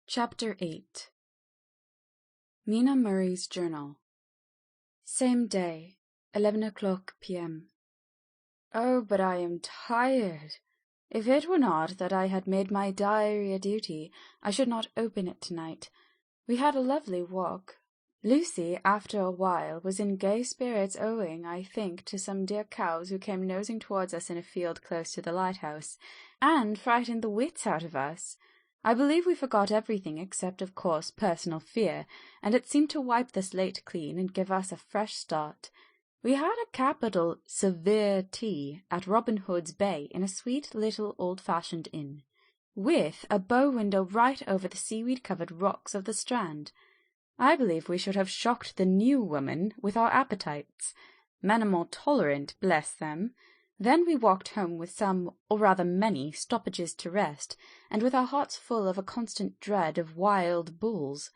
Chapter 8. Mina Murray's Journal. Same day, 11 o'clock p.m. Oh, but I am tired. If it were not that I had made my diary a duty, I should not open it tonight. We had a lovely walk. Lucy, after a while, was in gay spirits owing, I think, to some dear cows who came nosing towards us in a field close to the lighthouse, and frightened the wits out of us. I believe we forgot everything except, of course, personal fear, and it seemed to wipe the slate clean and give us a fresh start. We had a capital severe tea at Robin Hood's Bay in a sweet little old-fashioned inn, with a bow-window right over the seaweed-covered rocks of the Strand. I believe we should have shocked the new woman with our appetites. Men are more tolerant, bless them. Then we walked home with some, or rather many, stoppages to rest, and with our hearts full of a constant dread of wild bulls.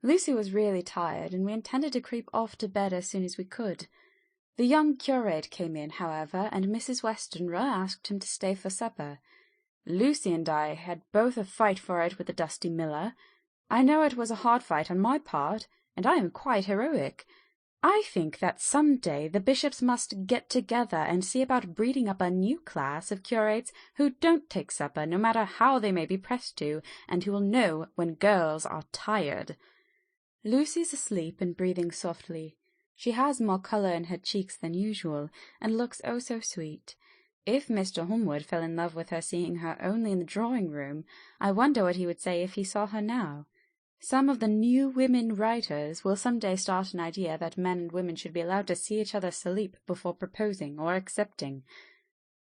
Lucy was really tired, and we intended to creep off to bed as soon as we could. The young curate came in, however, and Mrs. Westenra asked him to stay for supper. Lucy and I had both a fight for it with the dusty miller. I know it was a hard fight on my part, and I am quite heroic. I think that some day the bishops must get together and see about breeding up a new class of curates who don't take supper, no matter how they may be pressed to, and who will know when girls are tired. Lucy's asleep and breathing softly. She has more colour in her cheeks than usual, and looks oh so sweet. If Mr. Holmwood fell in love with her seeing her only in the drawing-room, I wonder what he would say if he saw her now. Some of the new women writers will some day start an idea that men and women should be allowed to see each other sleep before proposing or accepting.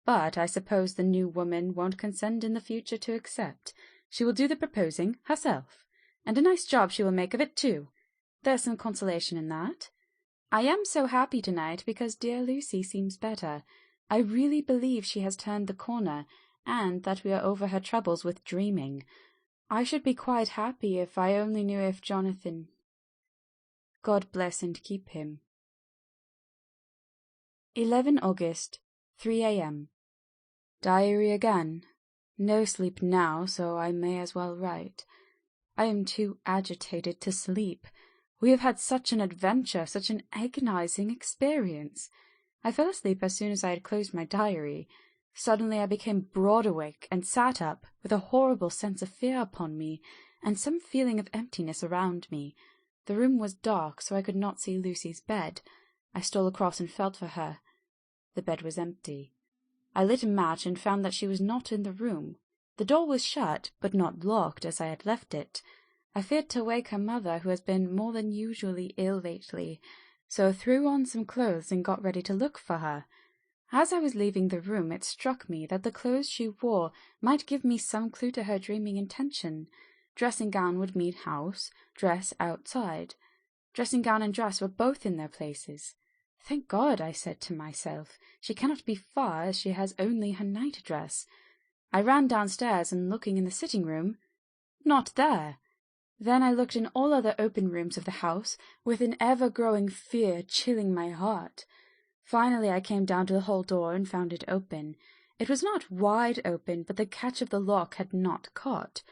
But I suppose the new woman won't consent in the future to accept. She will do the proposing herself, and a nice job she will make of it too. There's some consolation in that. I am so happy tonight because dear Lucy seems better. I really believe she has turned the corner, and that we are over her troubles with dreaming. I should be quite happy if I only knew if Jonathan... God bless and keep him. 11 August, 3 a.m. Diary again. No sleep now, so I may as well write. I am too agitated to sleep. We have had such an adventure, such an agonizing experience. I fell asleep as soon as I had closed my diary. Suddenly I became broad awake and sat up with a horrible sense of fear upon me, and some feeling of emptiness around me. The room was dark, so I could not see Lucy's bed. I stole across and felt for her. The bed was empty. I lit a match and found that she was not in the room. The door was shut, but not locked as I had left it. I feared to wake her mother, who has been more than usually ill lately, so threw on some clothes and got ready to look for her. As I was leaving the room, it struck me that the clothes she wore might give me some clue to her dreaming intention. Dressing-gown would mean house, dress outside. Dressing-gown and dress were both in their places. Thank God, I said to myself, she cannot be far, as she has only her night-dress. I ran downstairs, and looking in the sitting-room, not there. Then I looked in all other open rooms of the house, with an ever-growing fear chilling my heart. Finally I came down to the hall door and found it open. It was not wide open, but the catch of the lock had not caught.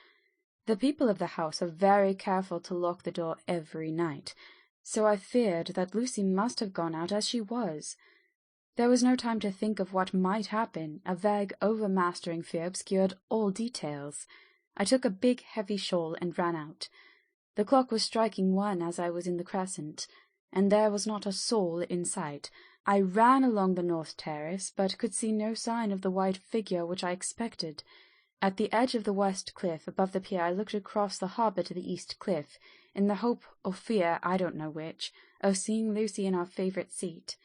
The people of the house are very careful to lock the door every night, so I feared that Lucy must have gone out as she was. There was no time to think of what might happen. A vague, overmastering fear obscured all details. I took a big, heavy shawl and ran out. The clock was striking 1 as I was in the crescent, and there was not a soul in sight. I ran along the north terrace, but could see no sign of the white figure which I expected. At the edge of the west cliff, above the pier, I looked across the harbour to the east cliff, in the hope or fear, I don't know which, of seeing Lucy in our favourite seat.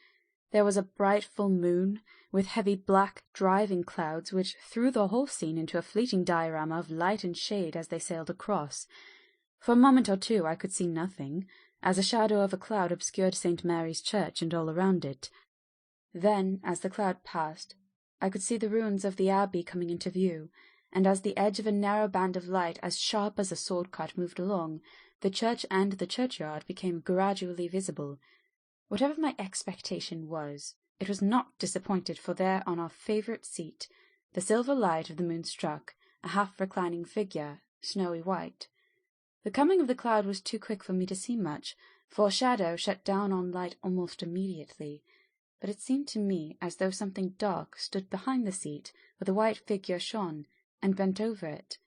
There was a bright full moon, with heavy black driving clouds, which threw the whole scene into a fleeting diorama of light and shade as they sailed across. For a moment or two I could see nothing, as a shadow of a cloud obscured St. Mary's Church and all around it. Then, as the cloud passed, I could see the ruins of the abbey coming into view, and as the edge of a narrow band of light as sharp as a sword-cut moved along, the church and the churchyard became gradually visible. Whatever my expectation was, it was not disappointed, for there on our favourite seat, the silver light of the moon struck, a half-reclining figure, snowy white. The coming of the cloud was too quick for me to see much, for shadow shut down on light almost immediately, but it seemed to me as though something dark stood behind the seat where the white figure shone, and bent over it.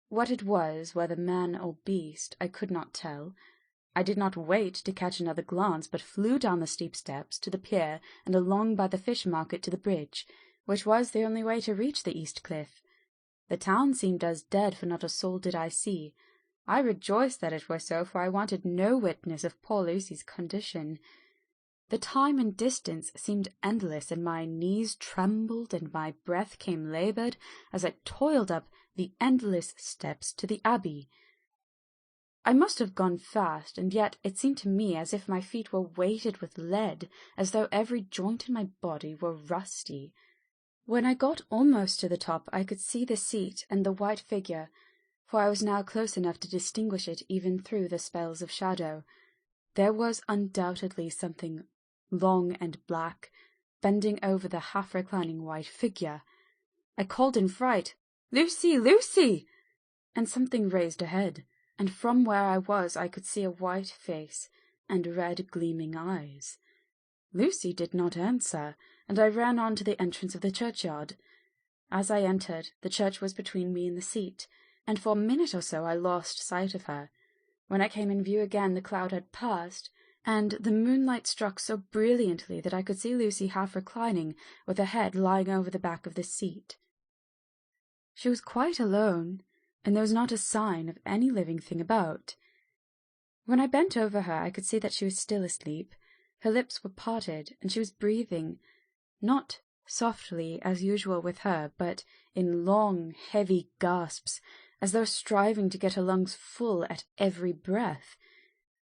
What it was, whether man or beast, I could not tell. I did not wait to catch another glance, but flew down the steep steps to the pier and along by the fish market to the bridge, which was the only way to reach the east cliff. The town seemed as dead, for not a soul did I see. I rejoiced that it were so, for I wanted no witness of poor Lucy's condition. The time and distance seemed endless, and my knees trembled and my breath came laboured as I toiled up the endless steps to the abbey. I must have gone fast, and yet it seemed to me as if my feet were weighted with lead, as though every joint in my body were rusty. When I got almost to the top, I could see the seat and the white figure, for I was now close enough to distinguish it even through the spells of shadow. There was undoubtedly something long and black, bending over the half-reclining white figure. I called in fright, "Lucy, Lucy!" and something raised a head, and from where I was I could see a white face and red gleaming eyes. Lucy did not answer, and I ran on to the entrance of the churchyard. As I entered, the church was between me and the seat, and for a minute or so I lost sight of her. When I came in view again, the cloud had passed, and the moonlight struck so brilliantly that I could see Lucy half reclining, with her head lying over the back of the seat. She was quite alone, and there was not a sign of any living thing about. When I bent over her, I could see that she was still asleep. Her lips were parted, and she was breathing, not softly as usual with her, but in long, heavy gasps, as though striving to get her lungs full at every breath.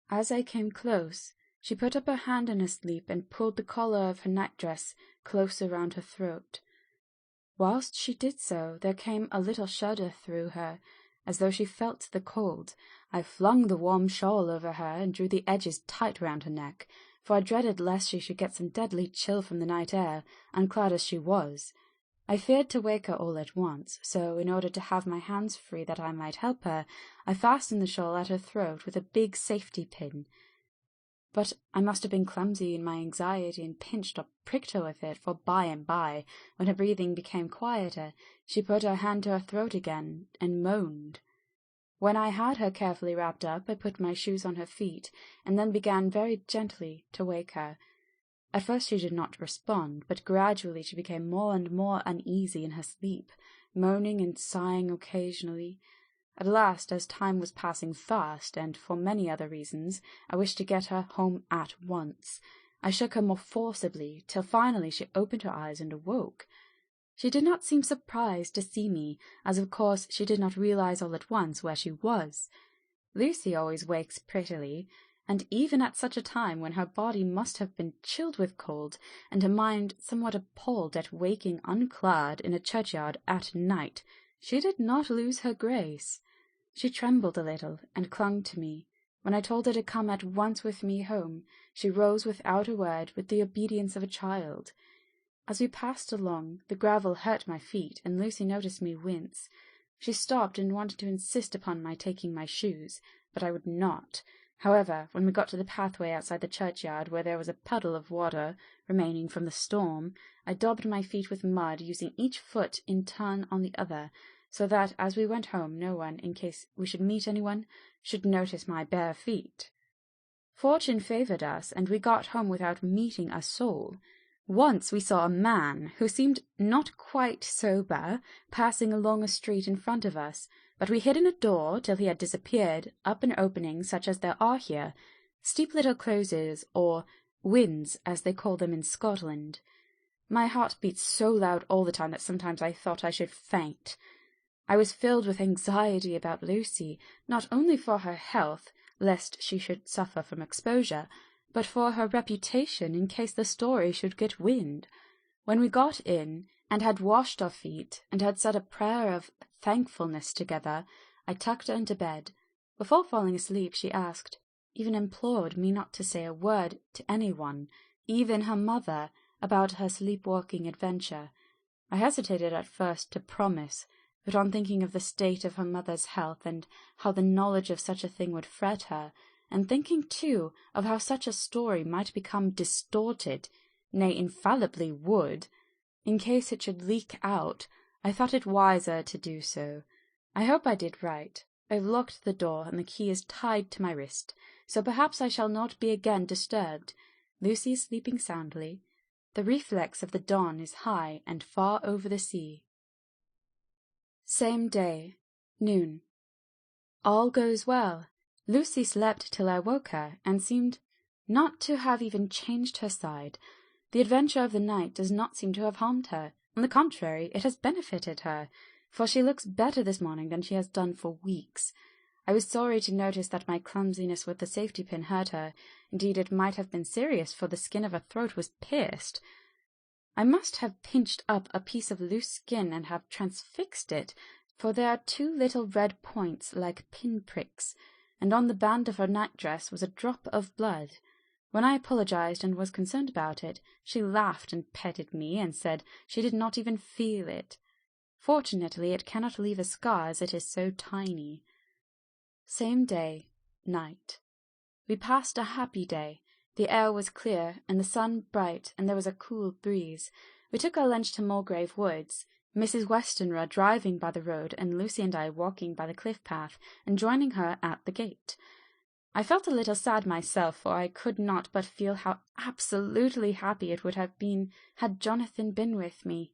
As I came close, she put up her hand in her sleep and pulled the collar of her nightdress close around her throat. Whilst she did so, there came a little shudder through her, as though she felt the cold. I flung the warm shawl over her and drew the edges tight round her neck, for I dreaded lest she should get some deadly chill from the night air, unclad as she was. I feared to wake her all at once, so in order to have my hands free that I might help her, I fastened the shawl at her throat with a big safety pin. But I must have been clumsy in my anxiety and pinched or pricked her with it, for by and by, when her breathing became quieter, she put her hand to her throat again and moaned. When I had her carefully wrapped up, I put my shoes on her feet, and then began very gently to wake her. At first she did not respond, but gradually she became more and more uneasy in her sleep, moaning and sighing occasionally. At last, as time was passing fast, and for many other reasons, I wished to get her home at once. I shook her more forcibly, till finally she opened her eyes and awoke. She did not seem surprised to see me, as of course she did not realize all at once where she was. Lucy always wakes prettily, and even at such a time when her body must have been chilled with cold, and her mind somewhat appalled at waking unclad in a churchyard at night, she did not lose her grace. She trembled a little, and clung to me. When I told her to come at once with me home, she rose without a word, with the obedience of a child. As we passed along, the gravel hurt my feet, and Lucy noticed me wince. She stopped and wanted to insist upon my taking my shoes, but I would not. However, when we got to the pathway outside the churchyard, where there was a puddle of water remaining from the storm, I daubed my feet with mud, using each foot in turn on the other, so that as we went home no one, in case we should meet anyone, should notice my bare feet. Fortune favoured us, and we got home without meeting a soul. Once we saw a man, who seemed not quite sober, passing along a street in front of us, but we hid in a door till he had disappeared, up an opening such as there are here, steep little closes, or wynds, as they call them in Scotland. My heart beat so loud all the time that sometimes I thought I should faint. I was filled with anxiety about Lucy, not only for her health, lest she should suffer from exposure, but for her reputation in case the story should get wind. When we got in, and had washed our feet, and had said a prayer of thankfulness together, I tucked her into bed. Before falling asleep she asked, even implored me not to say a word to anyone, even her mother, about her sleepwalking adventure. I hesitated at first to promise, but on thinking of the state of her mother's health, and how the knowledge of such a thing would fret her, and thinking, too, of how such a story might become distorted, nay, infallibly would, in case it should leak out, I thought it wiser to do so. I hope I did right. I've locked the door, and the key is tied to my wrist, so perhaps I shall not be again disturbed. Lucy is sleeping soundly. The reflex of the dawn is high and far over the sea. Same day, noon. All goes well. Lucy slept till I woke her, and seemed not to have even changed her side. The adventure of the night does not seem to have harmed her. On the contrary, it has benefited her, for she looks better this morning than she has done for weeks. I was sorry to notice that my clumsiness with the safety pin hurt her. Indeed, it might have been serious, for the skin of her throat was pierced. I must have pinched up a piece of loose skin and have transfixed it, for there are 2 little red points like pin-pricks, and on the band of her nightdress was a drop of blood. When I apologized and was concerned about it, she laughed and petted me, and said she did not even feel it. Fortunately, it cannot leave a scar, as it is so tiny. Same day, night. We passed a happy day. The air was clear, and the sun bright, and there was a cool breeze. We took our lunch to Mulgrave Woods, Mrs. Westenra driving by the road, and Lucy and I walking by the cliff path, and joining her at the gate. I felt a little sad myself, for I could not but feel how absolutely happy it would have been had Jonathan been with me.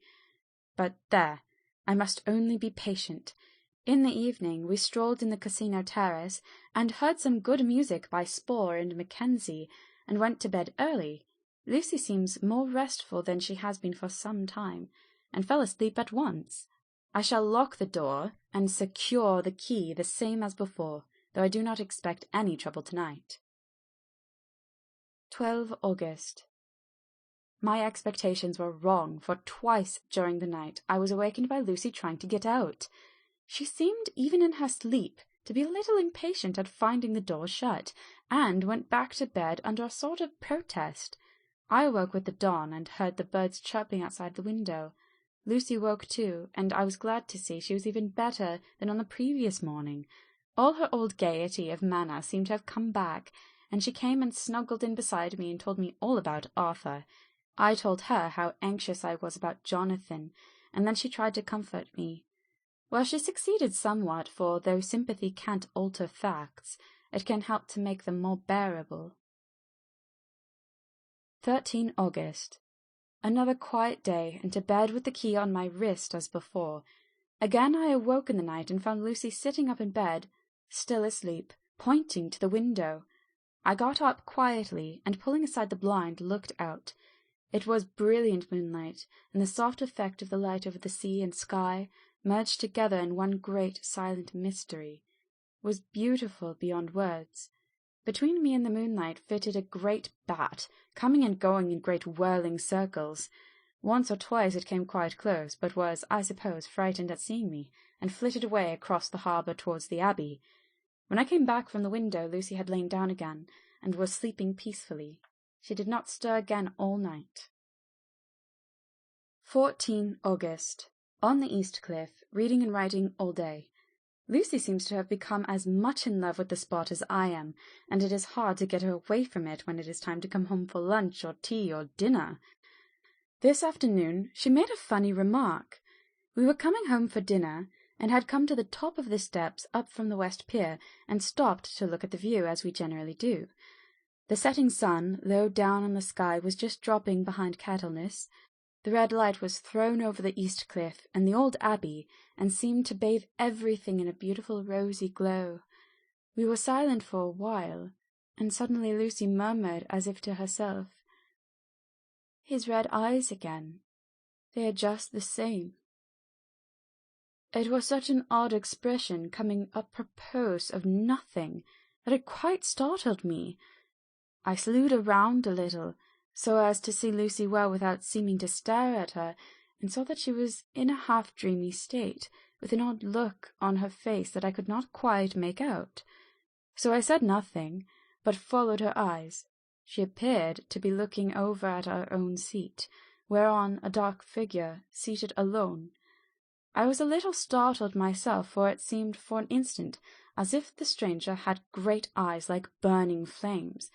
But there, I must only be patient. In the evening we strolled in the casino terrace, and heard some good music by Spohr and Mackenzie, and went to bed early. Lucy seems more restful than she has been for some time, and fell asleep at once. I shall lock the door, and secure the key the same as before, though I do not expect any trouble tonight. 12 August. My expectations were wrong, for twice during the night I was awakened by Lucy trying to get out. She seemed, even in her sleep, to be a little impatient at finding the door shut, and went back to bed under a sort of protest. I awoke with the dawn, and heard the birds chirping outside the window. Lucy woke too, and I was glad to see she was even better than on the previous morning. All her old gaiety of manner seemed to have come back, and she came and snuggled in beside me and told me all about Arthur. I told her how anxious I was about Jonathan, and then she tried to comfort me. Well, she succeeded somewhat, for though sympathy can't alter facts, it can help to make them more bearable. 13 August. Another quiet day, and to bed with the key on my wrist as before. Again I awoke in the night and found Lucy sitting up in bed, still asleep, pointing to the window. I got up quietly, and pulling aside the blind, looked out. It was brilliant moonlight, and the soft effect of the light over the sea and sky, merged together in one great silent mystery, was beautiful beyond words. Between me and the moonlight flitted a great bat, coming and going in great whirling circles. Once or twice it came quite close, but was, I suppose, frightened at seeing me, and flitted away across the harbour towards the abbey. When I came back from the window, Lucy had lain down again, and was sleeping peacefully. She did not stir again all night. 14 August. On the East Cliff, reading and writing all day. Lucy seems to have become as much in love with the spot as I am, and it is hard to get her away from it when it is time to come home for lunch or tea or dinner. This afternoon she made a funny remark. We were coming home for dinner, and had come to the top of the steps up from the West Pier, and stopped to look at the view, as we generally do. The setting sun, low down on the sky, was just dropping behind Candlemas. The red light was thrown over the East Cliff and the old abbey, and seemed to bathe everything in a beautiful rosy glow. We were silent for a while, and suddenly Lucy murmured as if to herself, "His red eyes again. They are just the same." It was such an odd expression, coming apropos of nothing, that it quite startled me. I slewed around a little, so as to see Lucy well without seeming to stare at her, and saw that she was in a half-dreamy state, with an odd look on her face that I could not quite make out. So I said nothing, but followed her eyes. She appeared to be looking over at our own seat, whereon a dark figure, seated alone. I was a little startled myself, for it seemed for an instant as if the stranger had great eyes like burning flames.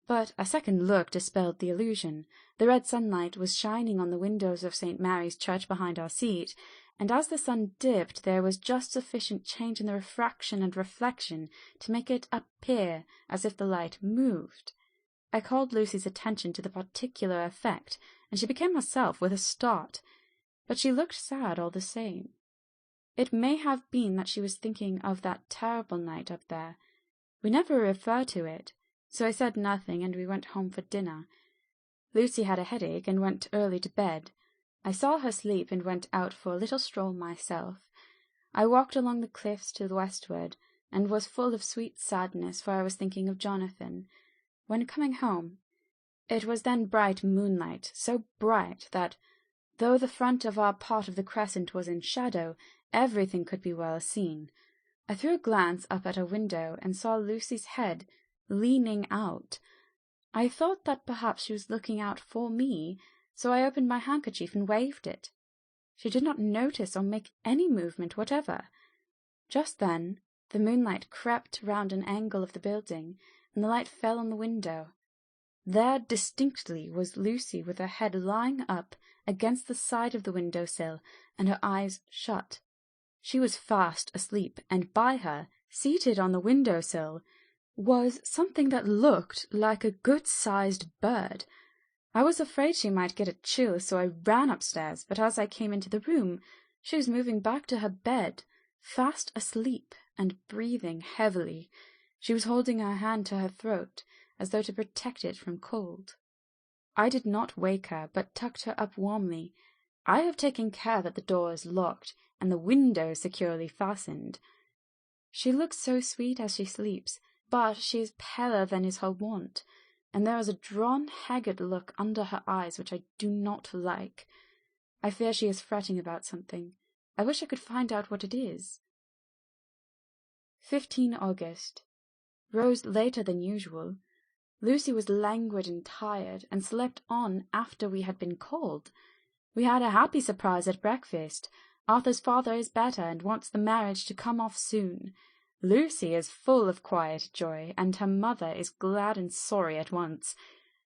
But a second look dispelled the illusion. The red sunlight was shining on the windows of St. Mary's Church behind our seat, and as the sun dipped there was just sufficient change in the refraction and reflection to make it appear as if the light moved. I called Lucy's attention to the particular effect, and she became herself with a start, but she looked sad all the same. It may have been that she was thinking of that terrible night up there. We never referred to it, so I said nothing, and we went home for dinner. Lucy had a headache and went early to bed. I saw her sleep and went out for a little stroll myself. I walked along the cliffs to the westward, and was full of sweet sadness, for I was thinking of Jonathan. When coming home, it was then bright moonlight, so bright that, though the front of our part of the crescent was in shadow, everything could be well seen. I threw a glance up at a window, and saw Lucy's head leaning out. I thought that perhaps she was looking out for me, so I opened my handkerchief and waved it. She did not notice or make any movement whatever. Just then the moonlight crept round an angle of the building, and the light fell on the window. There distinctly was Lucy with her head lying up against the side of the window-sill, and her eyes shut. She was fast asleep, and by her, seated on the window-sill, was something that looked like a good-sized bird. I was afraid she might get a chill, so I ran upstairs, but as I came into the room, she was moving back to her bed, fast asleep and breathing heavily. She was holding her hand to her throat, as though to protect it from cold. I did not wake her, but tucked her up warmly. I have taken care that the door is locked, and the window securely fastened. She looks so sweet as she sleeps, but she is paler than is her wont, and there is a drawn, haggard look under her eyes which I do not like. I fear she is fretting about something. I wish I could find out what it is. 15 August. Rose later than usual. Lucy was languid and tired, and slept on after we had been called. We had a happy surprise at breakfast. Arthur's father is better, and wants the marriage to come off soon. Lucy is full of quiet joy, and her mother is glad and sorry at once.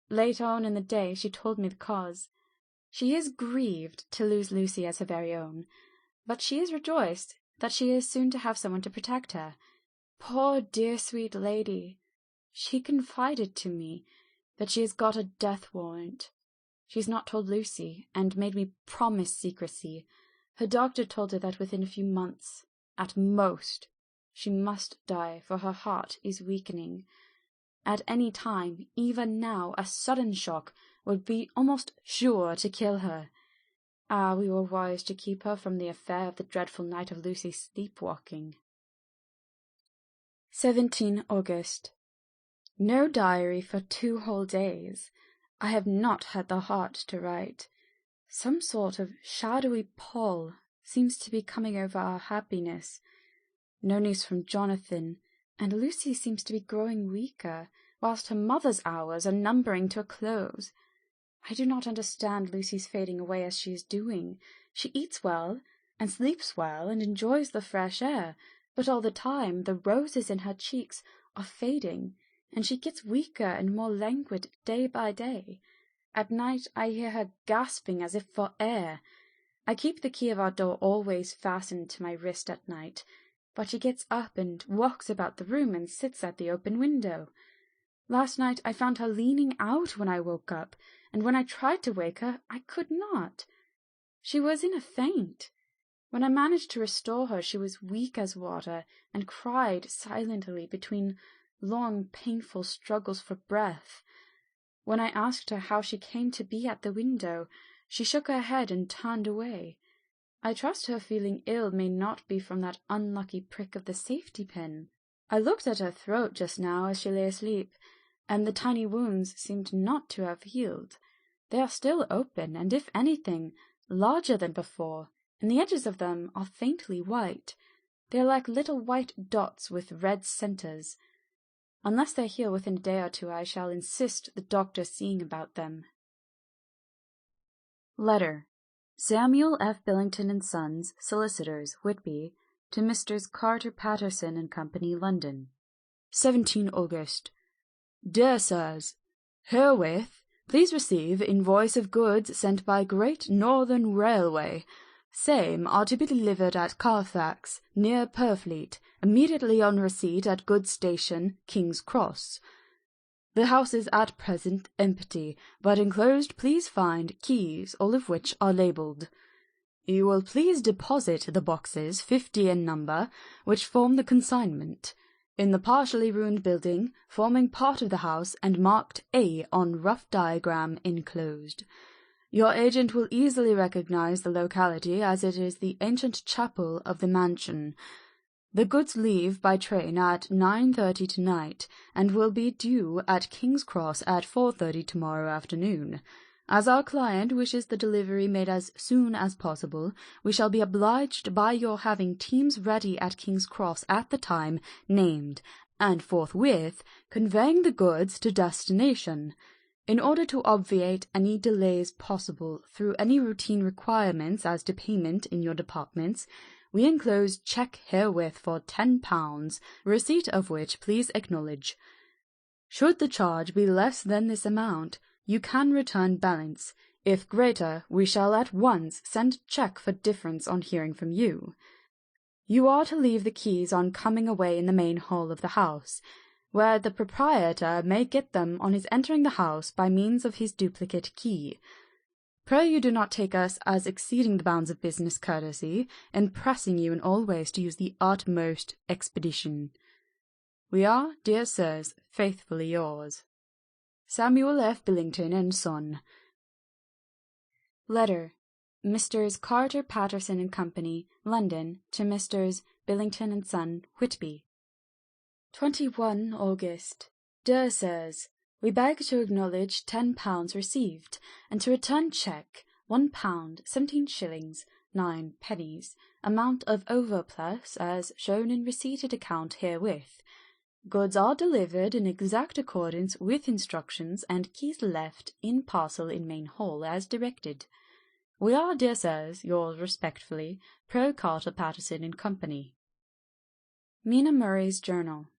Later on in the day she told me the cause. She is grieved to lose Lucy as her very own, but she is rejoiced that she is soon to have someone to protect her. Poor dear sweet lady! She confided to me that she has got a death warrant. She has not told Lucy, and made me promise secrecy. Her doctor told her that within a few months, at most, she must die, for her heart is weakening. At any time, even now, a sudden shock would be almost sure to kill her. Ah, we were wise to keep her from the affair of the dreadful night of Lucy's sleepwalking. 17 August. No diary for 2 whole days. I have not had the heart to write. Some sort of shadowy pall seems to be coming over our happiness. No news from Jonathan, and Lucy seems to be growing weaker, whilst her mother's hours are numbering to a close. I do not understand Lucy's fading away as she is doing. She eats well, and sleeps well, and enjoys the fresh air, but all the time the roses in her cheeks are fading, and she gets weaker and more languid day by day. At night I hear her gasping as if for air. I keep the key of our door always fastened to my wrist at night, but she gets up and walks about the room and sits at the open window. Last night I found her leaning out when I woke up, and when I tried to wake her I could not. She was in a faint. When I managed to restore her she was weak as water, and cried silently between long painful struggles for breath. When I asked her how she came to be at the window, she shook her head and turned away. I trust her feeling ill may not be from that unlucky prick of the safety-pin. I looked at her throat just now as she lay asleep, and the tiny wounds seemed not to have healed. They are still open, and if anything, larger than before, and the edges of them are faintly white. They are like little white dots with red centres. Unless they heal within a day or two, I shall insist the doctor seeing about them. Letter Samuel F. Billington and Sons, Solicitors, Whitby, to Messrs. Carter Patterson and Company, London. 17 August. Dear Sirs, herewith please receive invoice of goods sent by Great Northern Railway. Same are to be delivered at Carfax, near Purfleet, immediately on receipt at goods station, King's Cross. The house is at present empty, but enclosed please find keys, all of which are labelled. You will please deposit the boxes, 50 in number, which form the consignment, in the partially ruined building, forming part of the house and marked A on rough diagram enclosed. Your agent will easily recognize the locality, as it is the ancient chapel of the mansion. The goods leave by train at 9:30 tonight, and will be due at King's Cross at 4:30 tomorrow afternoon. As our client wishes the delivery made as soon as possible, we shall be obliged by your having teams ready at King's Cross at the time named, and forthwith conveying the goods to destination. In order to obviate any delays possible through any routine requirements as to payment in your departments, we enclose cheque herewith for £10, receipt of which please acknowledge. Should the charge be less than this amount, you can return balance. If greater, we shall at once send cheque for difference on hearing from you. You are to leave the keys on coming away in the main hall of the house, where the proprietor may get them on his entering the house by means of his duplicate key. Pray you do not take us as exceeding the bounds of business courtesy, and pressing you in all ways to use the utmost expedition. We are, dear sirs, faithfully yours, Samuel F. Billington and Son. Letter. Messrs. Carter Patterson and Company, London, to Messrs. Billington and Son, Whitby. 21 August. Dear Sirs, we beg to acknowledge £10 received, and to return cheque £1 17 shillings 9 pennies, amount of overplus as shown in receipted account herewith. Goods are delivered in exact accordance with instructions, and keys left in parcel in main hall as directed. We are, dear sirs, yours respectfully, Pro Carter Patterson and Company. Mina Murray's Journal.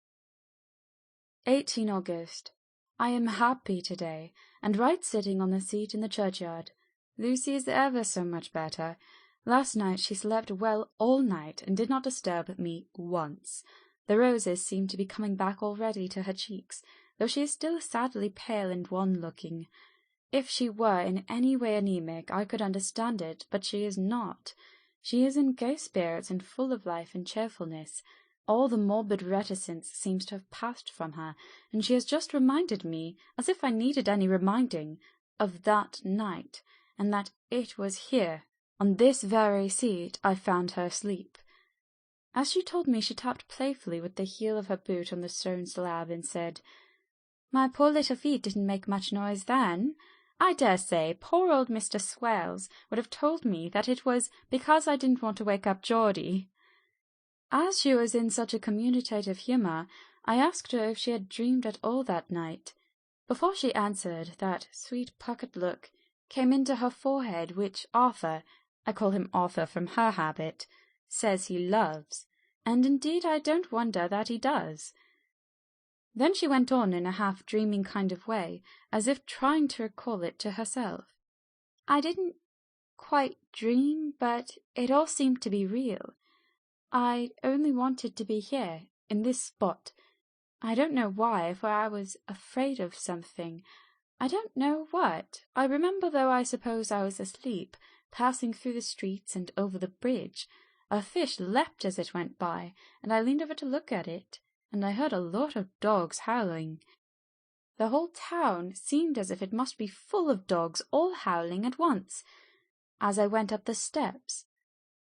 18 August. I am happy today, and right sitting on the seat in the churchyard. Lucy is ever so much better. Last night she slept well all night, and did not disturb me once. The roses seem to be coming back already to her cheeks, though she is still sadly pale and wan-looking. If she were in any way anemic, I could understand it, but she is not. She is in gay spirits and full of life and cheerfulness. All the morbid reticence seems to have passed from her, and she has just reminded me, as if I needed any reminding, of that night, and that it was here, on this very seat, I found her asleep. As she told me, she tapped playfully with the heel of her boot on the stone slab and said, "My poor little feet didn't make much noise then. I dare say poor old Mr. Swales would have told me that it was because I didn't want to wake up Geordie." As she was in such a communicative humour, I asked her if she had dreamed at all that night. Before she answered, that sweet puckered look came into her forehead which Arthur, I call him Arthur from her habit, says he loves, and indeed I don't wonder that he does. Then she went on in a half-dreaming kind of way, as if trying to recall it to herself. I didn't quite dream, but it all seemed to be real. I only wanted to be here, in this spot. I don't know why, for I was afraid of something. I don't know what. I remember, though I suppose I was asleep, passing through the streets and over the bridge. A fish leapt as it went by, and I leaned over to look at it, and I heard a lot of dogs howling. The whole town seemed as if it must be full of dogs all howling at once, as I went up the steps.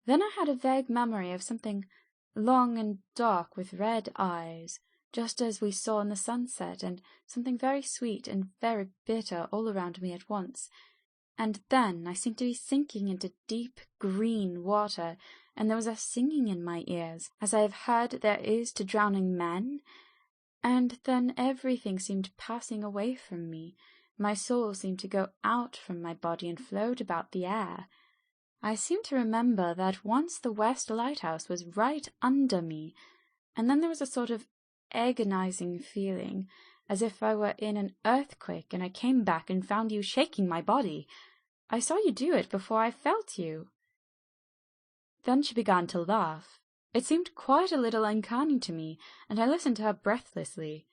Then I had a vague memory of something long and dark with red eyes, just as we saw in the sunset, and something very sweet and very bitter all around me at once. And then I seemed to be sinking into deep green water, and there was a singing in my ears, as I have heard there is to drowning men. And then everything seemed passing away from me. My soul seemed to go out from my body and float about the air. I seem to remember that once the West Lighthouse was right under me, and then there was a sort of agonizing feeling, as if I were in an earthquake, and I came back and found you shaking my body. I saw you do it before I felt you." Then she began to laugh. It seemed quite a little uncanny to me, and I listened to her breathlessly.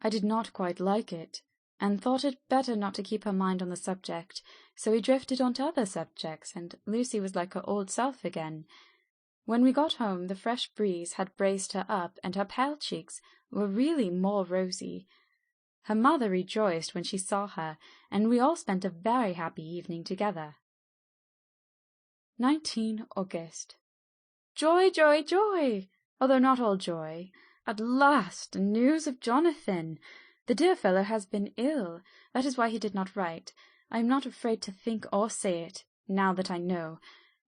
I did not quite like it, and thought it better not to keep her mind on the subject, so we drifted on to other subjects, and Lucy was like her old self again. When we got home, the fresh breeze had braced her up, and her pale cheeks were really more rosy. Her mother rejoiced when she saw her, and we all spent a very happy evening together. 19 August. Joy, joy, joy! Although not all joy. At last, news of Jonathan. The dear fellow has been ill. That is why he did not write. I am not afraid to think or say it, now that I know.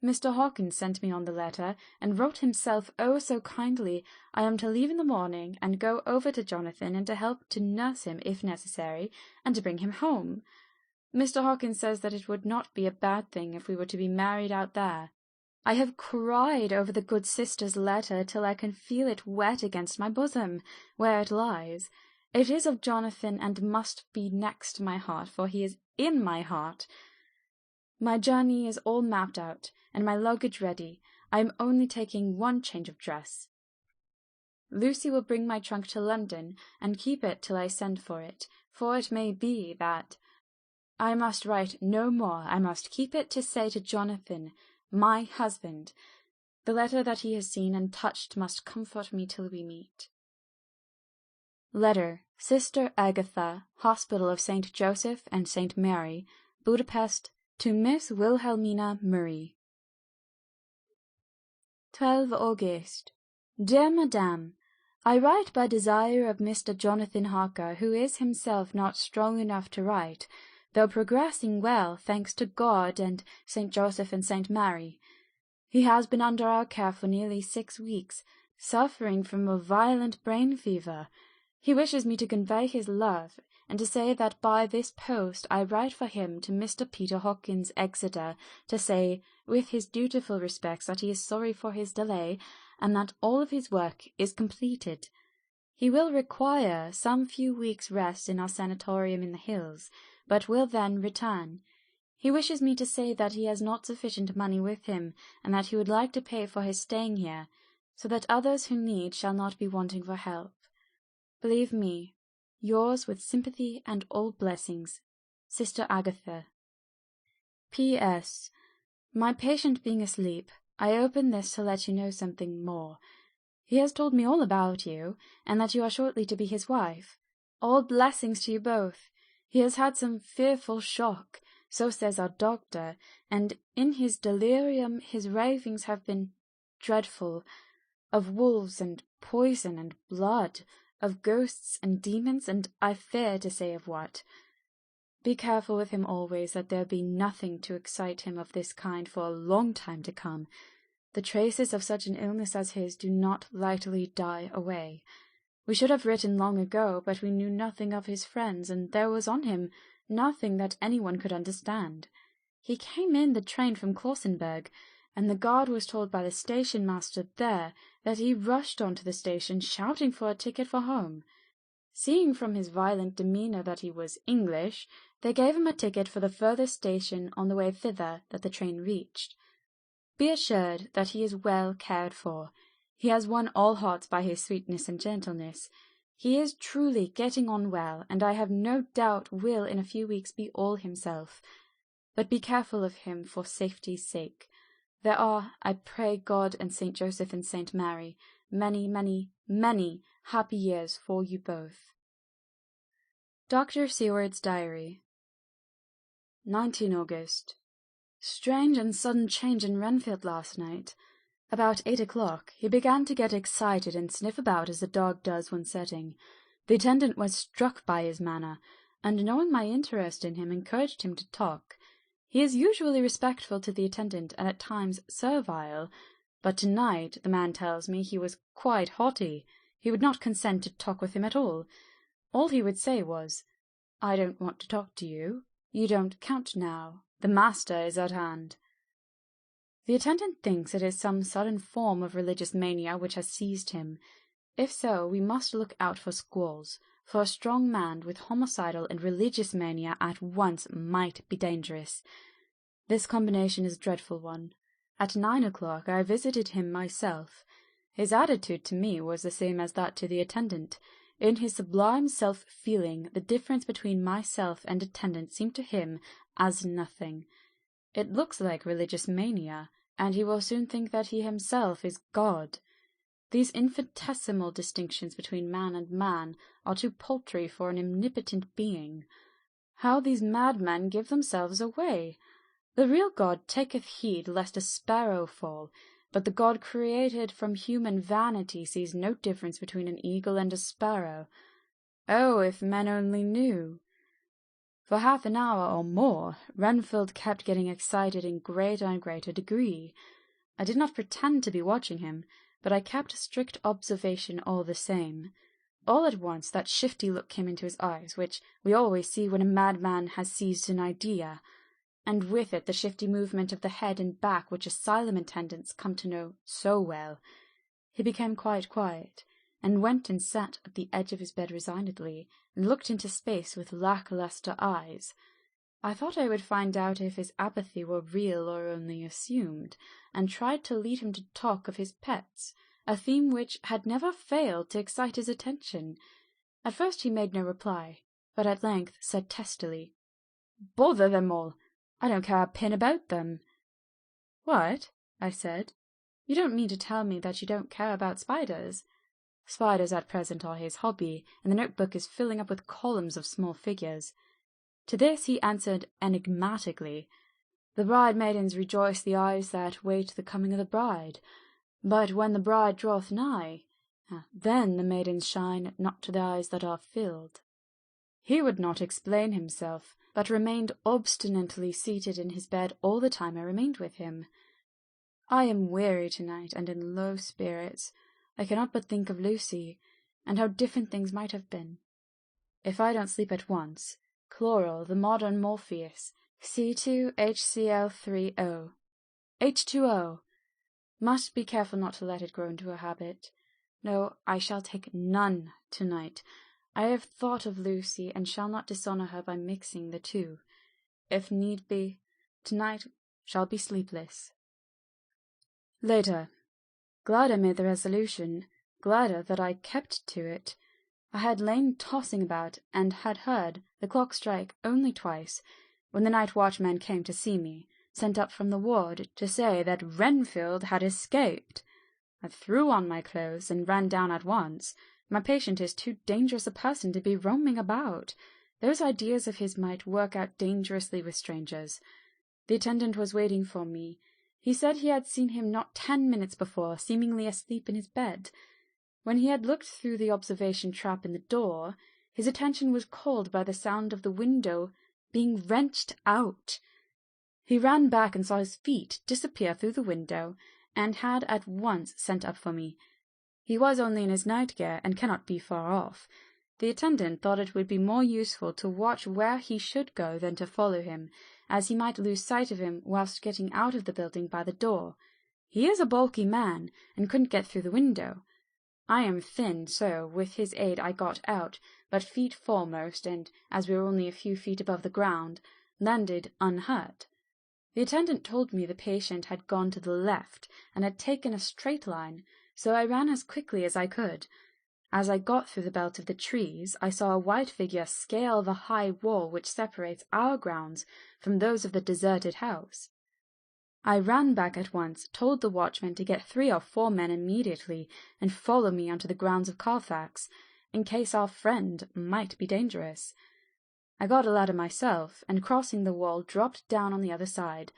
Mr. Hawkins sent me on the letter, and wrote himself oh so kindly. I am to leave in the morning, and go over to Jonathan, and to help to nurse him, if necessary, and to bring him home. Mr. Hawkins says that it would not be a bad thing if we were to be married out there. I have cried over the good sister's letter till I can feel it wet against my bosom, where it lies. It is of Jonathan, and must be next to my heart, for he is in my heart. My journey is all mapped out, and my luggage ready. I am only taking one change of dress. Lucy will bring my trunk to London, and keep it till I send for it may be that I must write no more. I must keep it to say to Jonathan, my husband. The letter that he has seen and touched must comfort me till we meet. Letter, Sister Agatha, Hospital of St. Joseph and St. Mary, Budapest, to Miss Wilhelmina Murray. 12 August. Dear Madame, I write by desire of Mr. Jonathan Harker, who is himself not strong enough to write, though progressing well, thanks to God and St. Joseph and St. Mary. He has been under our care for nearly 6 weeks, suffering from a violent brain fever. He wishes me to convey his love, and to say that by this post I write for him to Mr. Peter Hawkins, Exeter, to say, with his dutiful respects, that he is sorry for his delay, and that all of his work is completed. He will require some few weeks' rest in our sanatorium in the hills, but will then return. He wishes me to say that he has not sufficient money with him, and that he would like to pay for his staying here, so that others who need shall not be wanting for help. Believe me, yours with sympathy and all blessings, Sister Agatha. P.S. My patient being asleep, I open this to let you know something more. He has told me all about you, and that you are shortly to be his wife. All blessings to you both. He has had some fearful shock, so says our doctor, and in his delirium his ravings have been dreadful, of wolves and poison and blood, of ghosts and demons, and I fear to say of what. Be careful with him always, that there be nothing to excite him of this kind for a long time to come. The traces of such an illness as his do not lightly die away. We should have written long ago, but we knew nothing of his friends, and there was on him nothing that anyone could understand. He came in the train from Klausenberg, and the guard was told by the station-master there that he rushed on to the station shouting for a ticket for home. Seeing from his violent demeanour that he was English, they gave him a ticket for the furthest station on the way thither that the train reached. Be assured that he is well cared for. He has won all hearts by his sweetness and gentleness. He is truly getting on well, and I have no doubt will in a few weeks be all himself. But be careful of him for safety's sake. There are, I pray God and St. Joseph and St. Mary, many, many, many happy years for you both. Dr. Seward's Diary. 19 August. Strange and sudden change in Renfield last night. About 8 o'clock, he began to get excited and sniff about as a dog does when setting. The attendant was struck by his manner, and knowing my interest in him, encouraged him to talk. He is usually respectful to the attendant and at times servile, but tonight, the man tells me, he was quite haughty. He would not consent to talk with him at all. All he would say was, "I don't want to talk to you. You don't count now. The master is at hand." The attendant thinks it is some sudden form of religious mania which has seized him. If so, we must look out for squalls, for a strong man with homicidal and religious mania at once might be dangerous. This combination is a dreadful one. At 9 o'clock I visited him myself. His attitude to me was the same as that to the attendant. In his sublime self-feeling, the difference between myself and attendant seemed to him as nothing. It looks like religious mania, and he will soon think that he himself is God. These infinitesimal distinctions between man and man are too paltry for an omnipotent being. How these madmen give themselves away! The real God taketh heed lest a sparrow fall, but the God created from human vanity sees no difference between an eagle and a sparrow. Oh, if men only knew! For half an hour or more, Renfield kept getting excited in greater and greater degree. I did not pretend to be watching him, but I kept strict observation all the same. All at once that shifty look came into his eyes, which we always see when a madman has seized an idea, and with it the shifty movement of the head and back which asylum attendants come to know so well. He became quite quiet, and went and sat at the edge of his bed resignedly, and looked into space with lacklustre eyes. I thought I would find out if his apathy were real or only assumed, and tried to lead him to talk of his pets, a theme which had never failed to excite his attention. At first he made no reply, but at length said testily, "Bother them all! I don't care a pin about them." "What?" I said. "You don't mean to tell me that you don't care about spiders?" Spiders at present are his hobby, and the notebook is filling up with columns of small figures. To this he answered enigmatically, "The bride-maidens rejoice the eyes that wait the coming of the bride, but when the bride draweth nigh, then the maidens shine not to the eyes that are filled." He would not explain himself, but remained obstinately seated in his bed all the time I remained with him. I am weary tonight and in low spirits. I cannot but think of Lucy, and how different things might have been. If I don't sleep at once, chloral, the modern Morpheus, C2HCl3O. H2O! Must be careful not to let it grow into a habit. No, I shall take none tonight. I have thought of Lucy, and shall not dishonour her by mixing the two. If need be, tonight shall be sleepless. Later. Glad I made the resolution, gladder that I kept to it. I had lain tossing about, and had heard the clock strike only twice, when the night watchman came to see me, sent up from the ward to say that Renfield had escaped. I threw on my clothes and ran down at once. My patient is too dangerous a person to be roaming about. Those ideas of his might work out dangerously with strangers. The attendant was waiting for me. He said he had seen him not 10 minutes before, seemingly asleep in his bed. When he had looked through the observation trap in the door, his attention was called by the sound of the window being wrenched out. He ran back and saw his feet disappear through the window, and had at once sent up for me. He was only in his night-gear, and cannot be far off. The attendant thought it would be more useful to watch where he should go than to follow him, as he might lose sight of him whilst getting out of the building by the door. He is a bulky man, and couldn't get through the window. I am thin, so, with his aid I got out, but feet foremost, and, as we were only a few feet above the ground, landed unhurt. The attendant told me the patient had gone to the left, and had taken a straight line, so I ran as quickly as I could. As I got through the belt of the trees, I saw a white figure scale the high wall which separates our grounds from those of the deserted house. I ran back at once, told the watchman to get 3 or 4 men immediately, and follow me onto the grounds of Carfax, in case our friend might be dangerous. I got a ladder myself, and crossing the wall dropped down on the other side.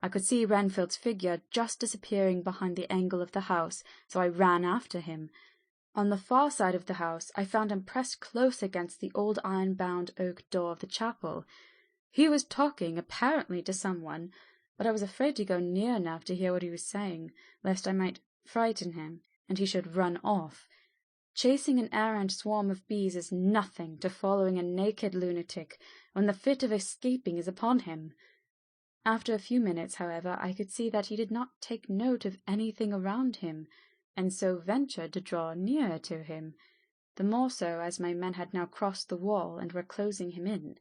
I could see Renfield's figure just disappearing behind the angle of the house, so I ran after him. On the far side of the house I found him pressed close against the old iron-bound oak door of the chapel. He was talking, apparently, to someone, but I was afraid to go near enough to hear what he was saying, lest I might frighten him, and he should run off. Chasing an errant swarm of bees is nothing to following a naked lunatic when the fit of escaping is upon him. After a few minutes, however, I could see that he did not take note of anything around him, and so ventured to draw nearer to him, the more so as my men had now crossed the wall and were closing him in.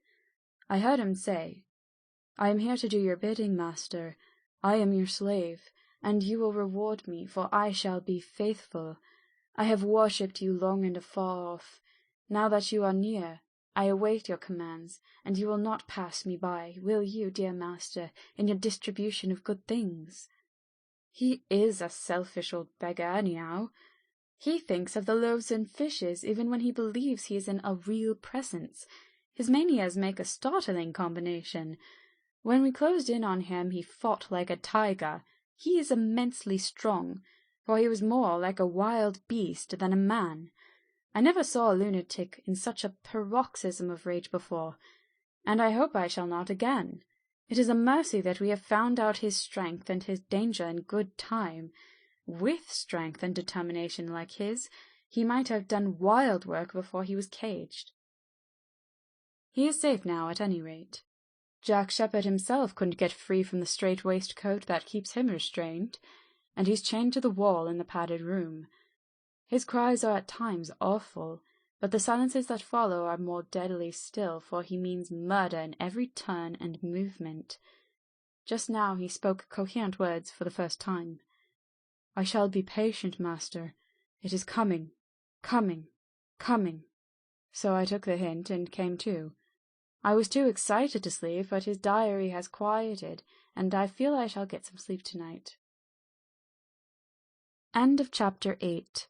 I heard him say, "I am here to do your bidding, master. I am your slave, and you will reward me, for I shall be faithful. I have worshipped you long and afar off. Now that you are near, I await your commands, and you will not pass me by, will you, dear master, in your distribution of good things?" He is a selfish old beggar, anyhow. He thinks of the loaves and fishes even when he believes he is in a real presence. His manias make a startling combination. When we closed in on him, he fought like a tiger. He is immensely strong, for he was more like a wild beast than a man. I never saw a lunatic in such a paroxysm of rage before, and I hope I shall not again. It is a mercy that we have found out his strength and his danger in good time. With strength and determination like his, he might have done wild work before he was caged. He is safe now, at any rate. Jack Sheppard himself couldn't get free from the strait waistcoat that keeps him restrained, and he's chained to the wall in the padded room. His cries are at times awful, but the silences that follow are more deadly still, for he means murder in every turn and movement. Just now he spoke coherent words for the first time. "I shall be patient, master. It is coming, coming, coming." So I took the hint and came to. I was too excited to sleep, but his diary has quieted, and I feel I shall get some sleep tonight. End of chapter 8.